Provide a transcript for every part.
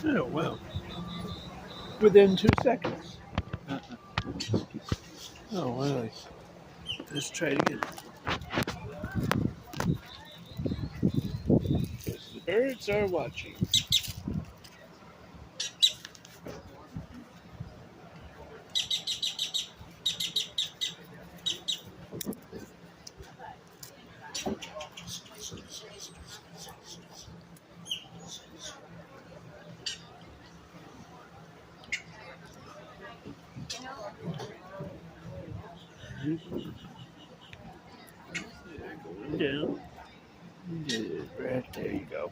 Oh, well. Within 2 seconds. Oh, well. Let's try it again. Because the birds are watching. Going down. Yeah, right there you go.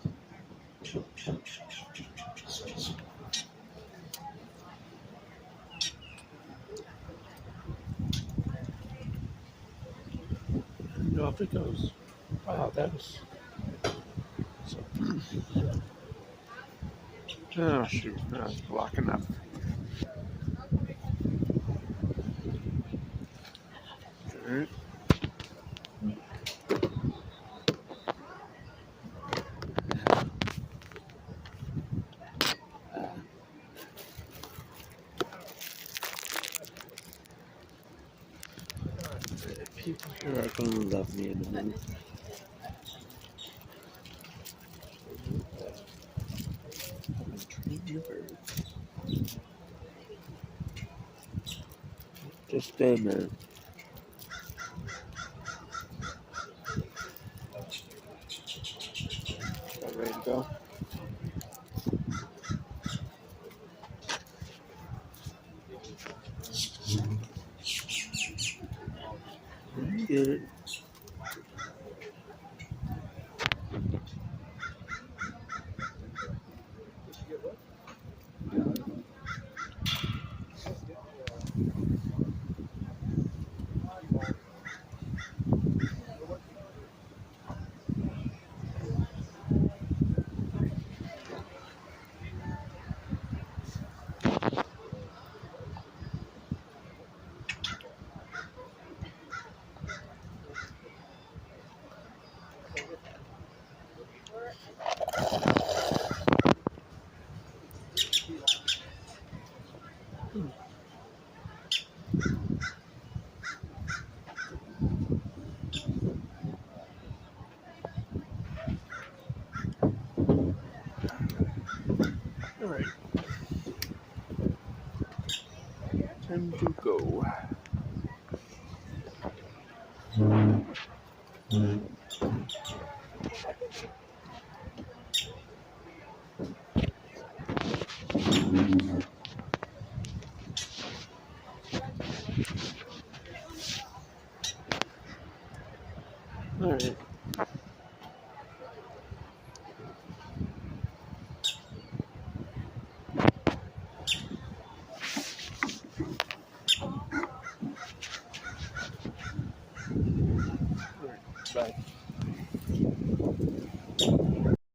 And off it goes. Wow, that was. Oh, shoot. No, it's blocking up. All right. People here are going to love me in a minute. Train your birds. Just stand there. About ready to go? Get it. All right. Time to go. All right.